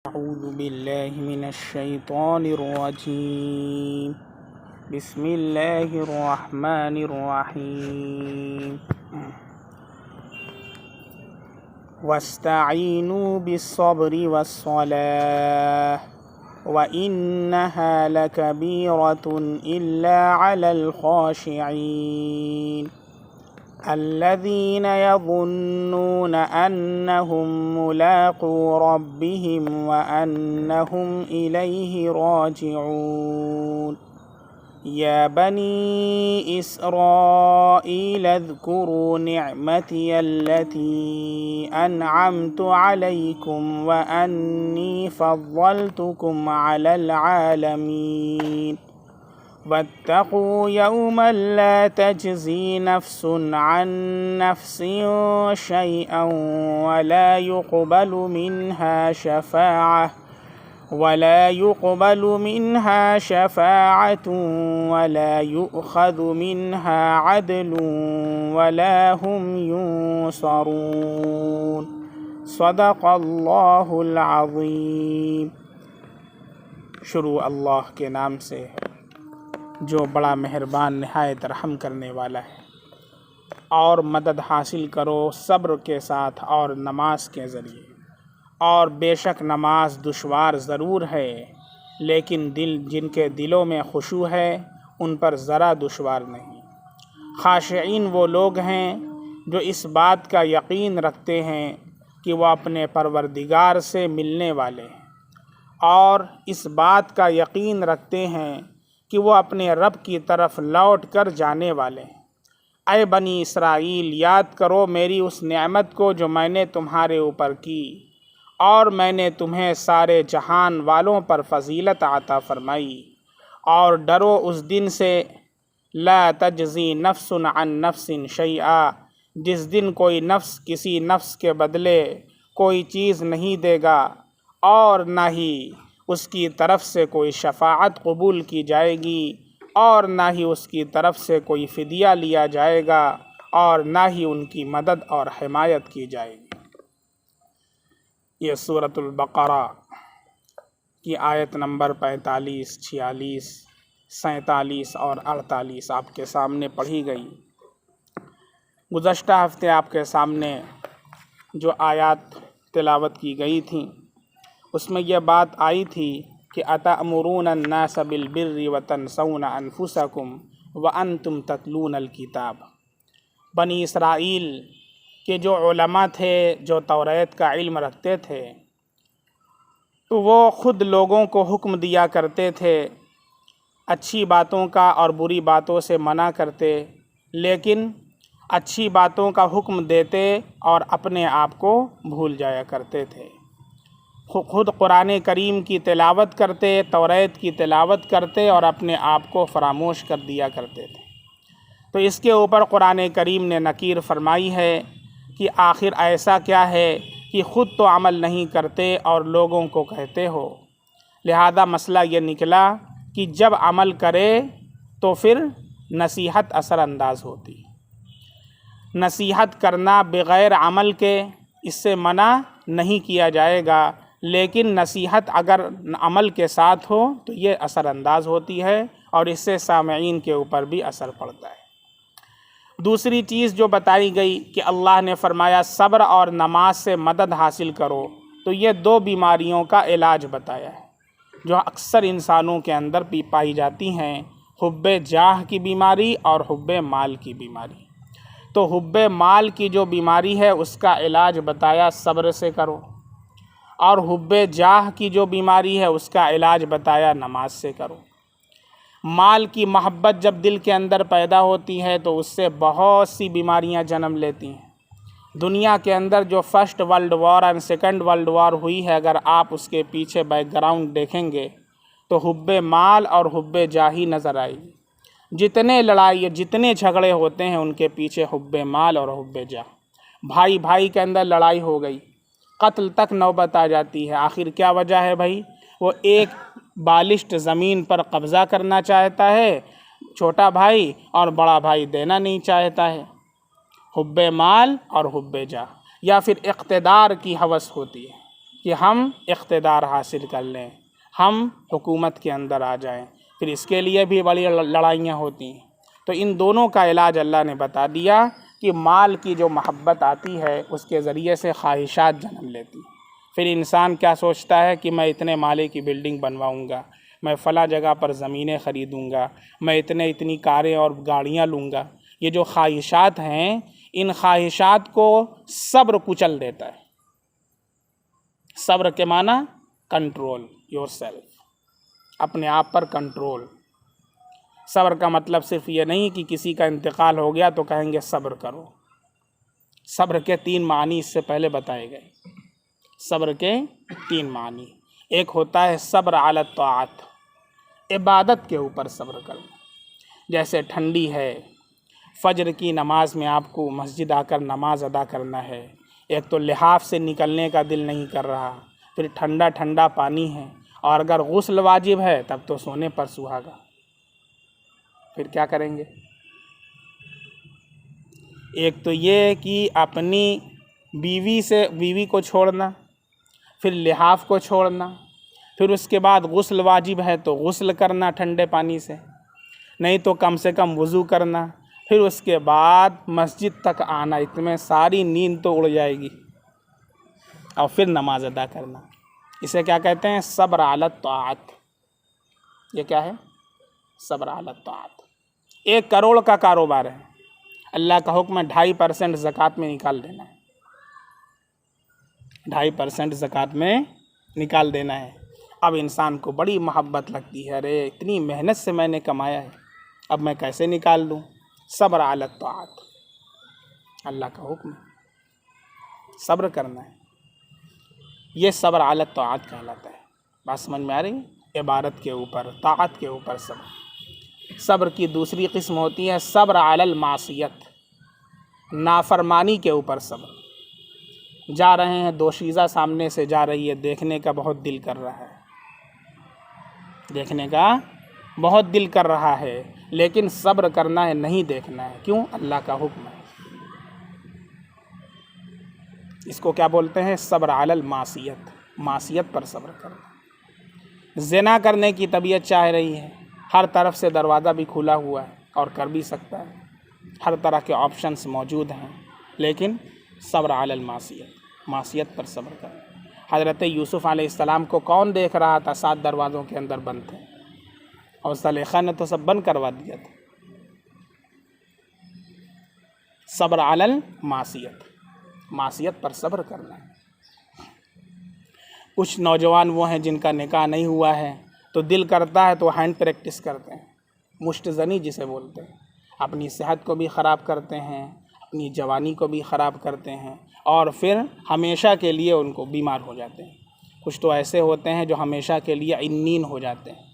أعوذ بالله من الشيطان الرجيم. بسم الله الرحمن الرحيم. واستعينوا بالصبر والصلاة وإنها لكبيرة إلا على الخاشعين الذين يظنون أنهم ملاقو ربهم وأنهم إليه راجعون. يا بني إسرائيل اذكروا نعمتي التي أنعمت عليكم وأني فضلتكم على العالمين. واتقوا يوما لا تجزي نفس عن نفس شيئا ولا يقبل منها شفاعة ولا يؤخذ منها عدل ولا هم ينصرون. صدق اللہ العظیم. شروع اللہ کے نام سے جو بڑا مہربان نہایت رحم کرنے والا ہے. اور مدد حاصل کرو صبر کے ساتھ اور نماز کے ذریعے. اور بے شک نماز دشوار ضرور ہے لیکن جن کے دلوں میں خشوع ہے ان پر ذرا دشوار نہیں. خاشعین وہ لوگ ہیں جو اس بات کا یقین رکھتے ہیں کہ وہ اپنے پروردگار سے ملنے والے ہیں اور اس بات کا یقین رکھتے ہیں کہ وہ اپنے رب کی طرف لوٹ کر جانے والے ہیں. اے بنی اسرائیل، یاد کرو میری اس نعمت کو جو میں نے تمہارے اوپر کی اور میں نے تمہیں سارے جہان والوں پر فضیلت عطا فرمائی. اور ڈرو اس دن سے لا تجزی نفس عن نفس شیئا، جس دن کوئی نفس کسی نفس کے بدلے کوئی چیز نہیں دے گا اور نہ ہی اس کی طرف سے کوئی شفاعت قبول کی جائے گی اور نہ ہی اس کی طرف سے کوئی فدیہ لیا جائے گا اور نہ ہی ان کی مدد اور حمایت کی جائے گی. یہ سورۃ البقرہ کی آیت نمبر 45، 46، 47 اور 48 آپ کے سامنے پڑھی گئی. گزشتہ ہفتے آپ کے سامنے جو آیات تلاوت کی گئی تھیں اس میں یہ بات آئی تھی کہ اتأمرون الناس بالبر وتنسون انفسکم وانتم تتلون الکتاب. بنی اسرائیل کے جو علماء تھے، جو توریت کا علم رکھتے تھے، تو وہ خود لوگوں کو حکم دیا کرتے تھے، اچھی باتوں کا اور بری باتوں سے منع کرتے، لیکن اچھی باتوں کا حکم دیتے اور اپنے آپ کو بھول جایا کرتے تھے. خود قرآن کریم کی تلاوت کرتے، توریت کی تلاوت کرتے اور اپنے آپ کو فراموش کر دیا کرتے تھے. تو اس کے اوپر قرآن کریم نے نکیر فرمائی ہے کہ آخر ایسا کیا ہے کہ خود تو عمل نہیں کرتے اور لوگوں کو کہتے ہو. لہذا مسئلہ یہ نکلا کہ جب عمل کرے تو پھر نصیحت اثر انداز ہوتی. نصیحت کرنا بغیر عمل کے اس سے منع نہیں کیا جائے گا، لیکن نصیحت اگر عمل کے ساتھ ہو تو یہ اثر انداز ہوتی ہے اور اس سے سامعین کے اوپر بھی اثر پڑتا ہے. دوسری چیز جو بتائی گئی کہ اللہ نے فرمایا صبر اور نماز سے مدد حاصل کرو، تو یہ دو بیماریوں کا علاج بتایا ہے جو اکثر انسانوں کے اندر بھی پائی جاتی ہیں، حب جاہ کی بیماری اور حب مال کی بیماری. تو حب مال کی جو بیماری ہے اس کا علاج بتایا صبر سے کرو، اور حب جاہ کی جو بیماری ہے اس کا علاج بتایا نماز سے کرو. مال کی محبت جب دل کے اندر پیدا ہوتی ہے تو اس سے بہت سی بیماریاں جنم لیتی ہیں. دنیا کے اندر جو فرسٹ ورلڈ وار اور سیکنڈ ورلڈ وار ہوئی ہے، اگر آپ اس کے پیچھے بیک گراؤنڈ دیکھیں گے تو حب مال اور حب جاہی نظر آئے گی. جتنے لڑائی جتنے جھگڑے ہوتے ہیں ان کے پیچھے حب مال اور حب جاہ. بھائی بھائی کے اندر لڑائی ہو گئی، قتل تک نوبت آ جاتی ہے. آخر کیا وجہ ہے بھائی؟ وہ ایک بالشت زمین پر قبضہ کرنا چاہتا ہے چھوٹا بھائی اور بڑا بھائی دینا نہیں چاہتا ہے. حب مال اور حب جاہ، یا پھر اقتدار کی ہوس ہوتی ہے کہ ہم اقتدار حاصل کر لیں، ہم حکومت کے اندر آ جائیں، پھر اس کے لیے بھی بڑی لڑائیاں ہوتی ہیں۔ تو ان دونوں کا علاج اللہ نے بتا دیا کہ مال کی جو محبت آتی ہے اس کے ذریعے سے خواہشات جنم لیتی ہیں۔ پھر انسان کیا سوچتا ہے کہ میں اتنے مالے کی بلڈنگ بنواؤں گا، میں فلاں جگہ پر زمینیں خریدوں گا، میں اتنی کاریں اور گاڑیاں لوں گا۔ یہ جو خواہشات ہیں، ان خواہشات کو صبر کچل دیتا ہے۔ صبر کے معنی کنٹرول یور سیلف، اپنے آپ پر کنٹرول۔ صبر کا مطلب صرف یہ نہیں کہ کسی کا انتقال ہو گیا تو کہیں گے صبر کرو۔ صبر کے 3 معنی اس سے پہلے بتائے گئے۔ صبر کے 3 معنی، ایک ہوتا ہے صبر علی الطاعت، عبادت کے اوپر صبر کرنا۔ جیسے ٹھنڈی ہے، فجر کی نماز میں آپ کو مسجد آ کر نماز ادا کرنا ہے، ایک تو لحاف سے نکلنے کا دل نہیں کر رہا، پھر ٹھنڈا ٹھنڈا پانی ہے، اور اگر غسل واجب ہے تب تو سونے پر سہاگا، پھر کیا کریں گے؟ ایک تو یہ کہ اپنی بیوی کو چھوڑنا، پھر لحاف کو چھوڑنا، پھر اس کے بعد غسل واجب ہے تو غسل کرنا ٹھنڈے پانی سے، نہیں تو کم سے کم وضو کرنا، پھر اس کے بعد مسجد تک آنا، اتنے ساری نیند تو اڑ جائے گی، اور پھر نماز ادا کرنا۔ اسے کیا کہتے ہیں؟ صبر علی الطاعت۔ یہ کیا ہے؟ صبر علی الطاعت۔ 1 کروڑ کا کاروبار ہے، اللہ کا حکم ہے 2.5% زکوٰۃ میں نکال دینا ہے، 2.5% زکوٰۃ میں نکال دینا ہے۔ اب انسان کو بڑی محبت لگتی ہے، ارے اتنی محنت سے میں نے کمایا ہے، اب میں کیسے نکال دوں؟ صبر علی الطاعت، اللہ کا حکم ہے، صبر کرنا ہے، یہ صبر علی الطاعت کہلاتا ہے۔ بات سمجھ میں آ رہی ہے؟ عبادت کے اوپر، طاعت کے اوپر صبر۔ صبر کی دوسری قسم ہوتی ہے صبر علی المعصیت، نافرمانی کے اوپر صبر۔ جا رہے ہیں، دوشیزہ سامنے سے جا رہی ہے، دیکھنے کا بہت دل کر رہا ہے، دیکھنے کا بہت دل کر رہا ہے، لیکن صبر کرنا ہے، نہیں دیکھنا ہے۔ کیوں؟ اللہ کا حکم ہے۔ اس کو کیا بولتے ہیں؟ صبر علی المعصیت، معصیت پر صبر کرنا۔ زنا کرنے کی طبیعت چاہ رہی ہے، ہر طرف سے دروازہ بھی کھلا ہوا ہے اور کر بھی سکتا ہے، ہر طرح کے آپشنز موجود ہیں، لیکن صبر علی المعصیت، معصیت پر صبر کرنا۔ حضرت یوسف علیہ السلام کو کون دیکھ رہا تھا؟ 7 دروازوں کے اندر بند تھے، اور زلیخا نے تو سب بند کروا دیا تھا۔ صبر علی المعصیت، معصیت پر صبر کرنا ہے۔ کچھ نوجوان وہ ہیں جن کا نکاح نہیں ہوا ہے، تو دل کرتا ہے تو ہینڈ پریکٹس کرتے ہیں، مشت زنی جسے بولتے ہیں، اپنی صحت کو بھی خراب کرتے ہیں، اپنی جوانی کو بھی خراب کرتے ہیں، اور پھر ہمیشہ کے لیے ان کو بیمار ہو جاتے ہیں۔ کچھ تو ایسے ہوتے ہیں جو ہمیشہ کے لیے عنین ہو جاتے ہیں۔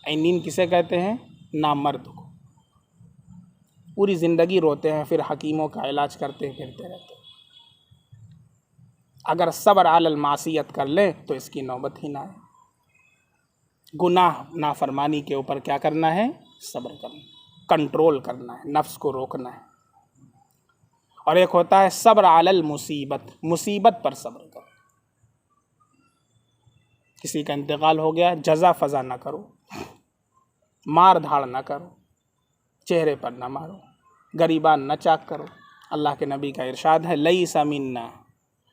عنین کسے کہتے ہیں؟ نامرد کو۔ پوری زندگی روتے ہیں، پھر حکیموں کا علاج کرتے پھرتے رہتے ہیں۔ اگر صبر علی المعصیت کر لیں تو اس کی نوبت ہی نہ آئے۔ گناہ نافرمانی کے اوپر کیا کرنا ہے؟ صبر کرنا، کنٹرول کرنا ہے، نفس کو روکنا ہے۔ اور ایک ہوتا ہے صبر علی المصیبت، مصیبت پر صبر کرو۔ کسی کا انتقال ہو گیا، جزا فضا نہ کرو، مار دھاڑ نہ کرو، چہرے پر نہ مارو، غریبان نہ چاک کرو۔ اللہ کے نبی کا ارشاد ہے لیس منا،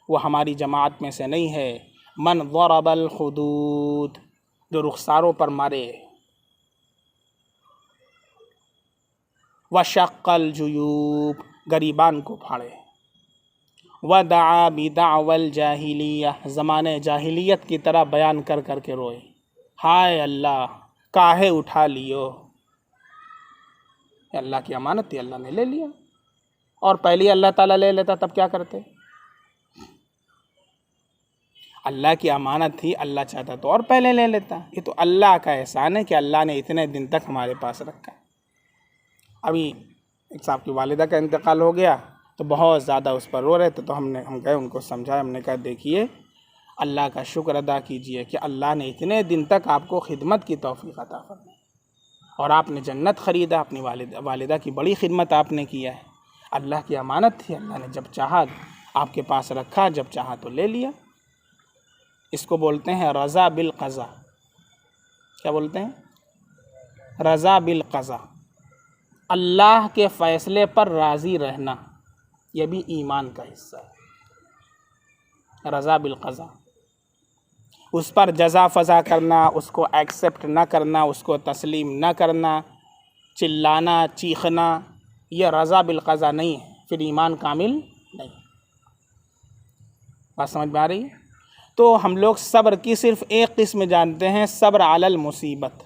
وہ ہماری جماعت میں سے نہیں ہے، من ضرب الخدود، جو رخساروں پر مارے، وشق الجیوب، غریبان کو پھاڑے، ودعا بدعوى الجاہلیہ، زمانے جاہلیت کی طرح بیان کر کر کے روئے، ہائے اللہ کاہے اٹھا لیو۔ اللہ کی امانت تھی، اللہ نے لے لیا، اور پہلے اللہ تعالیٰ لے لیتا تب کیا کرتے؟ اللہ کی امانت تھی، اللہ چاہتا تو اور پہلے لے لیتا۔ یہ تو اللہ کا احسان ہے کہ اللہ نے اتنے دن تک ہمارے پاس رکھا۔ ابھی ایک صاحب کی والدہ کا انتقال ہو گیا تو بہت زیادہ اس پر رو رہے تھے، تو ہم گئے ان کو سمجھایا، ہم نے کہا دیکھیے اللہ کا شکر ادا کیجئے کہ اللہ نے اتنے دن تک آپ کو خدمت کی توفیق عطا فرمائی، اور آپ نے جنت خریدا، اپنی والدہ کی بڑی خدمت آپ نے کیا ہے۔ اللہ کی امانت تھی، اللہ نے جب چاہا آپ کے پاس رکھا، جب چاہا تو لے لیا۔ اس کو بولتے ہیں رضا بالقضا. کیا بولتے ہیں؟ رضا بالقضا. اللہ کے فیصلے پر راضی رہنا، یہ بھی ایمان کا حصہ ہے. رضا بالقضا، اس پر جزا فضا کرنا، اس کو ایکسیپٹ نہ کرنا، اس کو تسلیم نہ کرنا، چلانا چیخنا، یہ رضا بالقضا نہیں ہے، پھر ایمان کامل نہیں. بات سمجھ میں آ رہی ہے؟ تو ہم لوگ صبر کی صرف ایک قسم جانتے ہیں، صبر علی المصیبت،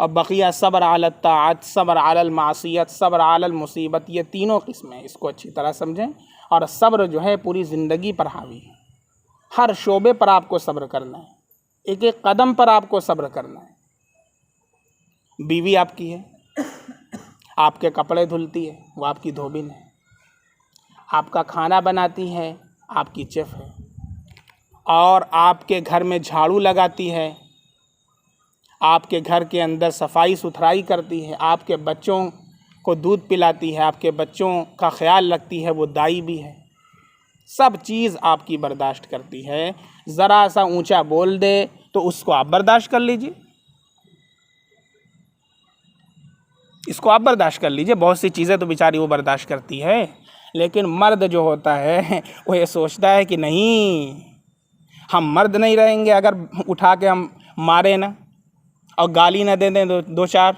اور بقیہ صبر علی الطاعت، صبر علی المعصیت، صبر علی المصیبت، یہ تینوں قسمیں ہیں. اس کو اچھی طرح سمجھیں. اور صبر جو ہے پوری زندگی پر حاوی ہے، ہر شعبے پر آپ کو صبر کرنا ہے، ایک ایک قدم پر آپ کو صبر کرنا ہے. بیوی آپ کی ہے، آپ کے کپڑے دھلتی ہے، وہ آپ کی دھوبن ہے. آپ کا کھانا بناتی ہے، آپ کی چیف ہے. اور آپ کے گھر میں جھاڑو لگاتی ہے، آپ کے گھر کے اندر صفائی ستھرائی کرتی ہے، آپ کے بچوں کو دودھ پلاتی ہے، آپ کے بچوں کا خیال رکھتی ہے، وہ دائی بھی ہے. سب چیز آپ کی برداشت کرتی ہے. ذرا سا اونچا بول دے تو اس کو آپ برداشت کر لیجیے، اس کو آپ برداشت کر لیجیے. بہت سی چیزیں تو بیچاری وہ برداشت کرتی ہے، لیکن مرد جو ہوتا ہے وہ یہ سوچتا ہے کہ نہیں، ہم مرد نہیں رہیں گے اگر اٹھا کے ہم مارے نہ اور گالی نہ دے دیں دو چار.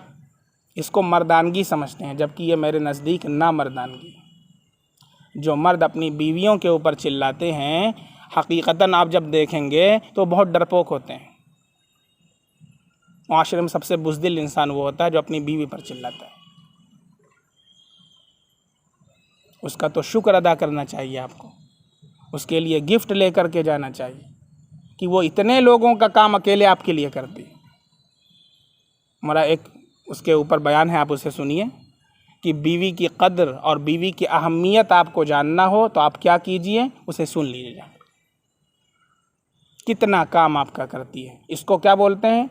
اس کو مردانگی سمجھتے ہیں، جبکہ یہ میرے نزدیک نامردانگی. جو مرد اپنی بیویوں کے اوپر چلاتے ہیں، حقیقتاً آپ جب دیکھیں گے تو بہت ڈرپوک ہوتے ہیں. معاشرے میں سب سے بزدل انسان وہ ہوتا ہے جو اپنی بیوی پر چلاتا ہے. اس کا تو شکر ادا کرنا چاہیے آپ کو، اس کے لیے گفٹ لے کر کے جانا چاہیے کہ وہ اتنے لوگوں کا کام اکیلے آپ کے لیے کرتی. ہمارا ایک اس کے اوپر بیان ہے، آپ اسے سنیے کہ بیوی کی قدر اور بیوی کی اہمیت آپ کو جاننا ہو تو آپ کیا کیجئے، اسے سن لیجیے. کتنا کام آپ کا کرتی ہے. اس کو کیا بولتے ہیں؟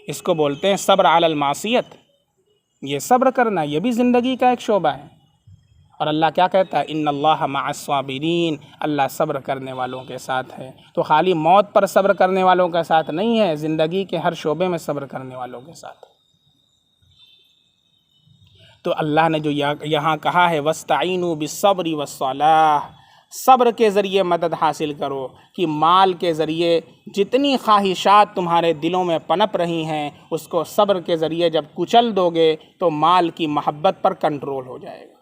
اس کو بولتے ہیں صبر علی المعصیت. یہ صبر کرنا یہ بھی زندگی کا ایک شعبہ ہے. اور اللہ کیا کہتا ہے؟ ان اللہ مع الصابرین، اللہ صبر کرنے والوں کے ساتھ ہے. تو خالی موت پر صبر کرنے والوں کے ساتھ نہیں ہے، زندگی کے ہر شعبے میں صبر کرنے والوں کے ساتھ. تو اللہ نے جو یہاں کہا ہے وَاسْتَعِینُوا بِالصَّبْرِ وَالصَّلَاةِ، صبر کے ذریعے مدد حاصل کرو. کہ مال کے ذریعے جتنی خواہشات تمہارے دلوں میں پنپ رہی ہیں، اس کو صبر کے ذریعے جب کچل دو گے تو مال کی محبت پر کنٹرول ہو جائے گا.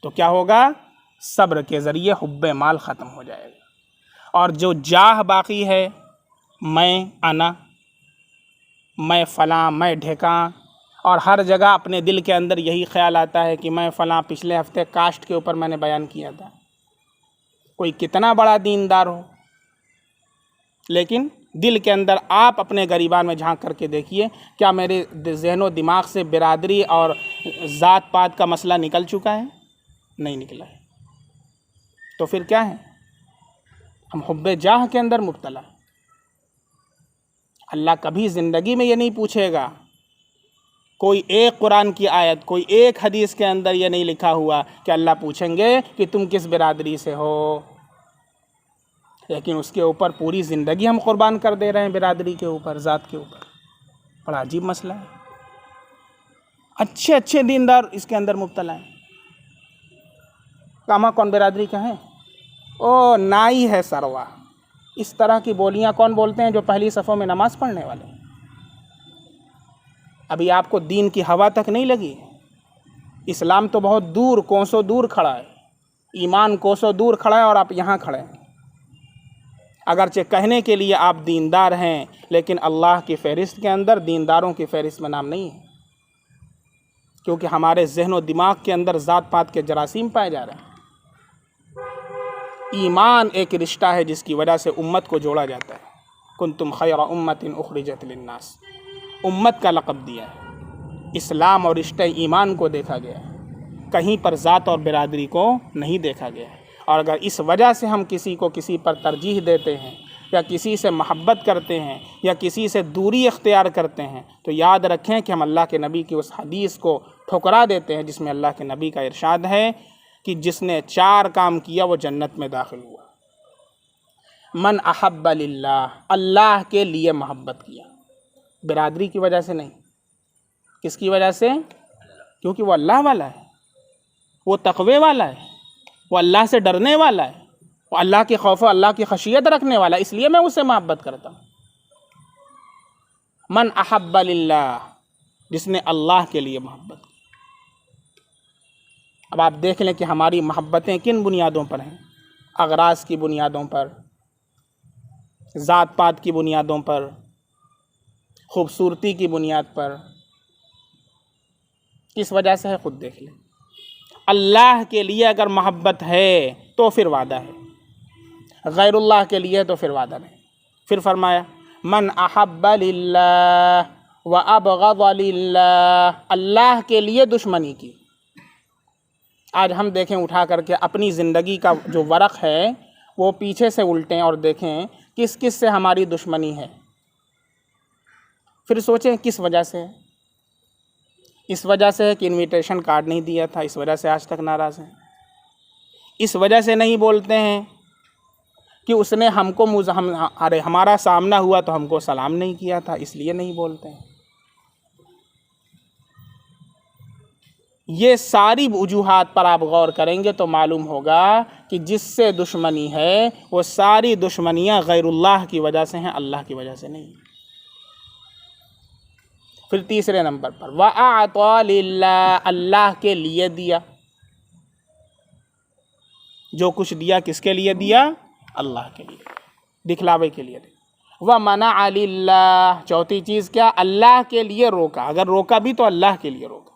تو کیا ہوگا؟ صبر کے ذریعے حب مال ختم ہو جائے گا. اور جو جاہ باقی ہے، میں انا، میں فلاں، میں ڈھکاں، اور ہر جگہ اپنے دل کے اندر یہی خیال آتا ہے کہ میں فلاں، پچھلے ہفتے کاسٹ کے اوپر میں نے بیان کیا تھا. کوئی کتنا بڑا دیندار ہو، لیکن دل کے اندر آپ اپنے گریبان میں جھانک کر کے دیکھیے، کیا میرے ذہن و دماغ سے برادری اور ذات پات کا مسئلہ نکل چکا ہے؟ نہیں نکلا ہے. تو پھر کیا ہے؟ ہم حب جاہ کے اندر مبتلا. اللہ کبھی زندگی میں یہ نہیں پوچھے گا، کوئی ایک قرآن کی آیت، کوئی ایک حدیث کے اندر یہ نہیں لکھا ہوا کہ اللہ پوچھیں گے کہ تم کس برادری سے ہو. لیکن اس کے اوپر پوری زندگی ہم قربان کر دے رہے ہیں، برادری کے اوپر، ذات کے اوپر. بڑا عجیب مسئلہ ہے. اچھے اچھے دیندار اس کے اندر مبتلا ہیں. کاما کون برادری کا ہے؟ او نائی ہے سروا. اس طرح کی بولیاں کون بولتے ہیں جو پہلی صفوں میں نماز پڑھنے والے ہیں؟ ابھی آپ کو دین کی ہوا تک نہیں لگی. اسلام تو بہت دور، کوسوں دور کھڑا ہے. ایمان کوسوں دور کھڑا ہے اور آپ یہاں کھڑے ہیں. اگرچہ کہنے کے لیے آپ دیندار ہیں، لیکن اللہ کی فہرست کے اندر دینداروں کی فہرست میں نام نہیں ہے. کیونکہ ہمارے ذہن و دماغ کے اندر ذات پات کے جراثیم پائے جا رہے ہیں. ایمان ایک رشتہ ہے جس کی وجہ سے امت کو جوڑا جاتا ہے. کنتم خیر امت اخرجت للناس، امت کا لقب دیا ہے. اسلام اور رشتہ ایمان کو دیکھا گیا ہے، کہیں پر ذات اور برادری کو نہیں دیکھا گیا ہے. اور اگر اس وجہ سے ہم کسی کو کسی پر ترجیح دیتے ہیں، یا کسی سے محبت کرتے ہیں، یا کسی سے دوری اختیار کرتے ہیں، تو یاد رکھیں کہ ہم اللہ کے نبی کی اس حدیث کو ٹھکرا دیتے ہیں جس میں اللہ کے نبی کا ارشاد ہے کہ جس نے 4 کام کیا وہ جنت میں داخل ہوا. من احب للہ، اللہ کے لیے محبت کیا، برادری کی وجہ سے نہیں، کس کی وجہ سے؟ کیونکہ وہ اللہ والا ہے، وہ تقوی والا ہے، وہ اللہ سے ڈرنے والا ہے، وہ اللہ کے خوف و اللہ کی خشیت رکھنے والا ہے، اس لیے میں اسے محبت کرتا ہوں۔ من احب للہ، جس نے اللہ کے لیے محبت کی۔ اب آپ دیکھ لیں کہ ہماری محبتیں کن بنیادوں پر ہیں؟ اغراض کی بنیادوں پر، ذات پات کی بنیادوں پر، خوبصورتی کی بنیاد پر۔ کس وجہ سے ہے خود دیکھ لیں۔ اللہ کے لیے اگر محبت ہے تو پھر وعدہ ہے، غیر اللہ کے لیے تو پھر وعدہ نہیں۔ پھر فرمایا من احب للہ وابغض للہ، اللہ کے لیے دشمنی کی۔ آج ہم دیکھیں اٹھا کر کے اپنی زندگی کا جو ورق ہے وہ پیچھے سے الٹیں اور دیکھیں کس کس سے ہماری دشمنی ہے، پھر سوچیں کس وجہ سے ہے۔ اس وجہ سے ہے کہ انویٹیشن کارڈ نہیں دیا تھا، اس وجہ سے آج تک ناراض ہیں۔ اس وجہ سے نہیں بولتے ہیں کہ اس نے ہم کو ہمارا سامنا ہوا تو ہم کو سلام نہیں کیا تھا، اس لیے نہیں بولتے ہیں۔ یہ ساری وجوہات پر آپ غور کریں گے تو معلوم ہوگا کہ جس سے دشمنی ہے وہ ساری دشمنیاں غیر اللہ کی وجہ سے ہیں، اللہ کی وجہ سے نہیں۔ پھر تیسرے نمبر پر وَأَعْطَى لِلَّهِ، اللہ کے لیے دیا۔ جو کچھ دیا کس کے لیے دیا؟ اللہ کے لیے، دکھلاوے کے لیے دیا۔ وَمَنَعَ لِلَّهِ، چوتھی چیز کیا؟ اللہ کے لیے روکا، اگر روکا بھی تو اللہ کے لیے روکا۔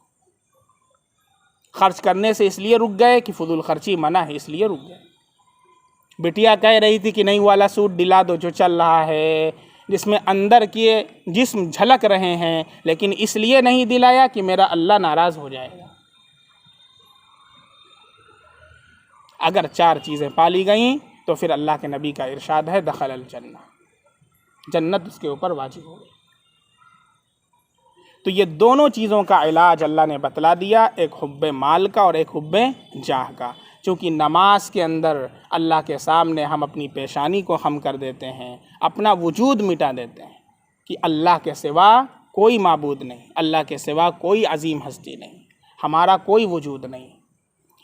خرچ کرنے سے اس لیے رک گئے کہ فضول خرچی منع ہے، اس لیے رک گئے۔ بٹیا کہہ رہی تھی کہ نہیں والا سوٹ دلا دو جو چل رہا ہے، جس میں اندر کے جسم جھلک رہے ہیں، لیکن اس لیے نہیں دلایا کہ میرا اللہ ناراض ہو جائے گا۔ اگر چار چیزیں پالی گئیں تو پھر اللہ کے نبی کا ارشاد ہے دخل الجنہ، جنت اس کے اوپر واجب ہو گئی۔ تو یہ دونوں چیزوں کا علاج اللہ نے بتلا دیا، ایک حب مال کا اور ایک حب جاہ کا۔ چونکہ نماز کے اندر اللہ کے سامنے ہم اپنی پیشانی کو خم کر دیتے ہیں، اپنا وجود مٹا دیتے ہیں کہ اللہ کے سوا کوئی معبود نہیں، اللہ کے سوا کوئی عظیم ہستی نہیں، ہمارا کوئی وجود نہیں۔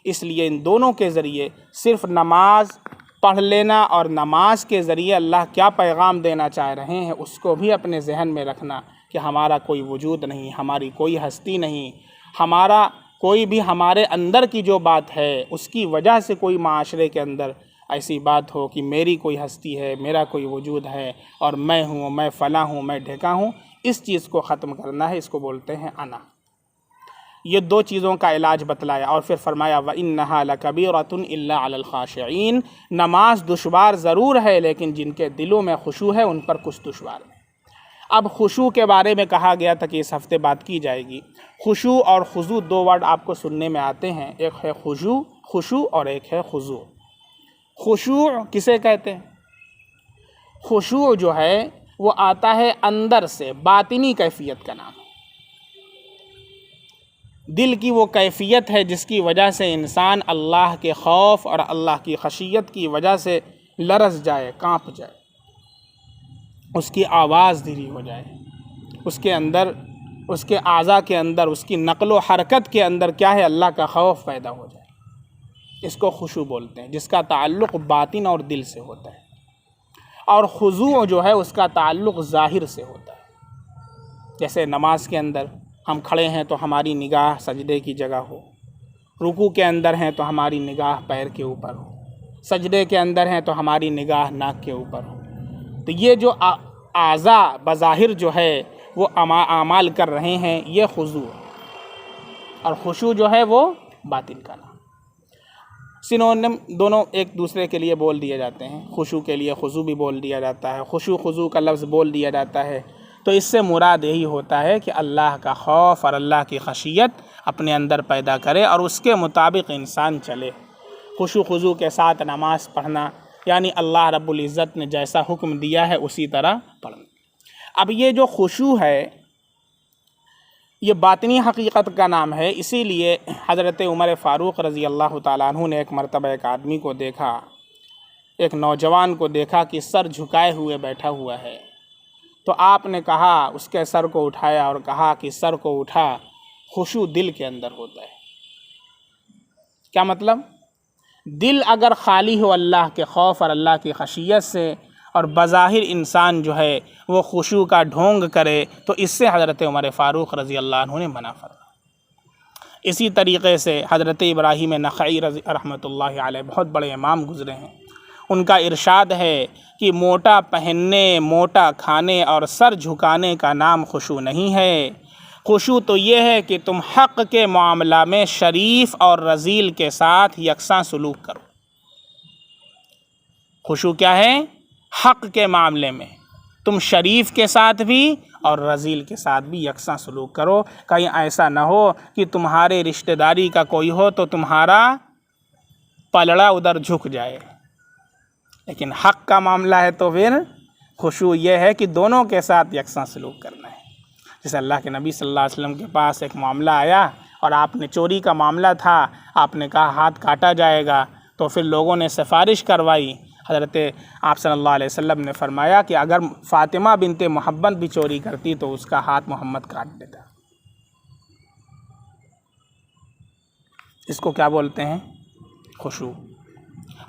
اس لیے ان دونوں کے ذریعے صرف نماز پڑھ لینا اور نماز کے ذریعے اللہ کیا پیغام دینا چاہ رہے ہیں اس کو بھی اپنے ذہن میں رکھنا کہ ہمارا کوئی وجود نہیں، ہماری کوئی ہستی نہیں، ہمارا کوئی بھی ہمارے اندر کی جو بات ہے اس کی وجہ سے کوئی معاشرے کے اندر ایسی بات ہو کہ میری کوئی ہستی ہے، میرا کوئی وجود ہے اور میں ہوں، میں فلاں ہوں، میں ڈھکا ہوں، اس چیز کو ختم کرنا ہے، اس کو بولتے ہیں انا۔ یہ دو چیزوں کا علاج بتلایا اور پھر فرمایا وَإِنَّهَا لَكَبِيرَةٌ إِلَّا عَلَى الْخَاشِعِينَ، نماز دشوار ضرور ہے لیکن جن کے دلوں میں خشوع ہے ان پر کچھ دشوار ہے۔ اب خشوع کے بارے میں کہا گیا تھا کہ اس ہفتے بات کی جائے گی۔ خشوع اور خضوع دو ورڈ آپ کو سننے میں آتے ہیں، ایک ہے خشوع اور ایک ہے خضوع۔ خشوع کسے کہتے ہیں؟ خشوع جو ہے وہ آتا ہے اندر سے، باطنی کیفیت کا نام ہے۔ دل کی وہ کیفیت ہے جس کی وجہ سے انسان اللہ کے خوف اور اللہ کی خشیت کی وجہ سے لرز جائے، کانپ جائے، اس کی آواز دھیری ہو جائے، اس کے اندر، اس کے اعضاء کے اندر، اس کی نقل و حرکت کے اندر کیا ہے؟ اللہ کا خوف پیدا ہو جائے۔ اس کو خشوع بولتے ہیں، جس کا تعلق باطن اور دل سے ہوتا ہے۔ اور خضوع جو ہے اس کا تعلق ظاہر سے ہوتا ہے۔ جیسے نماز کے اندر ہم کھڑے ہیں تو ہماری نگاہ سجدے کی جگہ ہو، رکوع کے اندر ہیں تو ہماری نگاہ پیر کے اوپر ہو، سجدے کے اندر ہیں تو ہماری نگاہ ناک کے اوپر ہو۔ تو یہ جو اعضاء بظاہر جو ہے وہ اعمال کر رہے ہیں، یہ خضوع ہے۔ اور خشوع جو ہے وہ باطن کا نام۔ سنونیم دونوں ایک دوسرے کے لیے بول دیے جاتے ہیں، خشوع کے لیے خضوع بھی بول دیا جاتا ہے، خشوع خضوع کا لفظ بول دیا جاتا ہے۔ تو اس سے مراد یہی ہوتا ہے کہ اللہ کا خوف اور اللہ کی خشیت اپنے اندر پیدا کرے اور اس کے مطابق انسان چلے۔ خشوع خضوع کے ساتھ نماز پڑھنا یعنی اللہ رب العزت نے جیسا حکم دیا ہے اسی طرح پڑھنا۔ اب یہ جو خشوع ہے یہ باطنی حقیقت کا نام ہے، اسی لیے حضرت عمر فاروق رضی اللہ تعالیٰ عنہ نے ایک مرتبہ ایک آدمی کو دیکھا، ایک نوجوان کو دیکھا کہ سر جھکائے ہوئے بیٹھا ہوا ہے، تو آپ نے کہا، اس کے سر کو اٹھایا اور کہا کہ سر کو اٹھا، خشوع دل کے اندر ہوتا ہے۔ کیا مطلب؟ دل اگر خالی ہو اللہ کے خوف اور اللہ کی خشیت سے، اور بظاہر انسان جو ہے وہ خشوع کا ڈھونگ کرے، تو اس سے حضرت عمر فاروق رضی اللہ عنہ نے منع فرمایا۔ اسی طریقے سے حضرت ابراہیم نخعی رحمۃ اللہ علیہ بہت بڑے امام گزرے ہیں، ان کا ارشاد ہے کہ موٹا پہننے، موٹا کھانے اور سر جھکانے کا نام خشوع نہیں ہے۔ خشوع تو یہ ہے کہ تم حق کے معاملہ میں شریف اور رذیل کے ساتھ یکساں سلوک کرو۔ خشوع کیا ہے؟ حق کے معاملے میں تم شریف کے ساتھ بھی اور رذیل کے ساتھ بھی یکساں سلوک کرو۔ کہیں ایسا نہ ہو کہ تمہارے رشتہ داری کا کوئی ہو تو تمہارا پلڑا ادھر جھک جائے، لیکن حق کا معاملہ ہے تو پھر خشوع یہ ہے کہ دونوں کے ساتھ یکساں سلوک کرنا ہے۔ جیسے اللہ کے نبی صلی اللہ علیہ وسلم کے پاس ایک معاملہ آیا اور آپ نے چوری کا معاملہ تھا، آپ نے کہا ہاتھ کاٹا جائے گا، تو پھر لوگوں نے سفارش کروائی۔ حضرت آپ صلی اللہ علیہ وسلم نے فرمایا کہ اگر فاطمہ بنت محمد بھی چوری کرتی تو اس کا ہاتھ محمد کاٹ دیتا۔ اس کو کیا بولتے ہیں؟ خشوع۔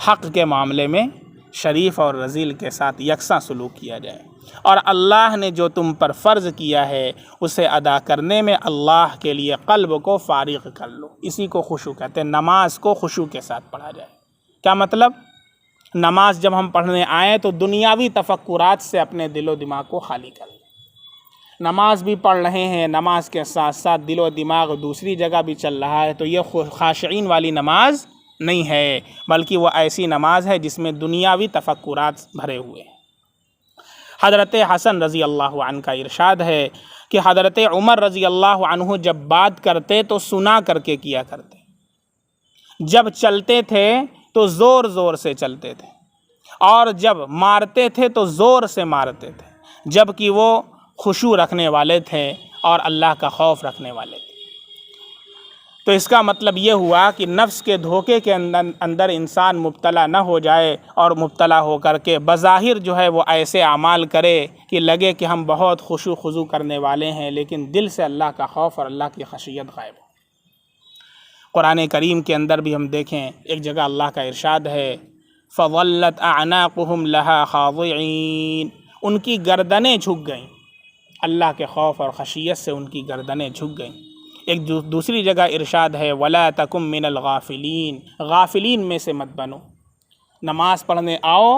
حق کے معاملے میں شریف اور رذیل کے ساتھ یکساں سلوک کیا جائے، اور اللہ نے جو تم پر فرض کیا ہے اسے ادا کرنے میں اللہ کے لیے قلب کو فارغ کر لو۔ اسی کو خشوع کہتے ہیں۔ نماز کو خشوع کے ساتھ پڑھا جائے۔ کیا مطلب؟ نماز جب ہم پڑھنے آئیں تو دنیاوی تفکرات سے اپنے دل و دماغ کو خالی کر لیں۔ نماز بھی پڑھ رہے ہیں، نماز کے ساتھ ساتھ دل و دماغ دوسری جگہ بھی چل رہا ہے، تو یہ خاشعین والی نماز نہیں ہے، بلکہ وہ ایسی نماز ہے جس میں دنیاوی تفکرات بھرے ہوئے ہیں۔ حضرت حسن رضی اللہ عنہ کا ارشاد ہے کہ حضرت عمر رضی اللہ عنہ جب بات کرتے تو سنا کر کے کیا کرتے، جب چلتے تھے تو زور زور سے چلتے تھے، اور جب مارتے تھے تو زور سے مارتے تھے، جبکہ وہ خشوع رکھنے والے تھے اور اللہ کا خوف رکھنے والے تھے۔ تو اس کا مطلب یہ ہوا کہ نفس کے دھوکے کے اندر انسان مبتلا نہ ہو جائے، اور مبتلا ہو کر کے بظاہر جو ہے وہ ایسے اعمال کرے کہ لگے کہ ہم بہت خشوع خضوع کرنے والے ہیں، لیکن دل سے اللہ کا خوف اور اللہ کی خشیت غائب ہو۔ قرآن کریم کے اندر بھی ہم دیکھیں، ایک جگہ اللہ کا ارشاد ہے فَظَلَّتْ أَعْنَاقُهُمْ لَهَا خَاضِعِينَ، ان کی گردنیں جھک گئیں، اللہ کے خوف اور خشیت سے ان کی گردنیں جھک گئیں۔ ایک دوسری جگہ ارشاد ہے وَلَا تَكُن مِّنَ الْغَافِلِينَ، غافلین میں سے مت بنو۔ نماز پڑھنے آؤ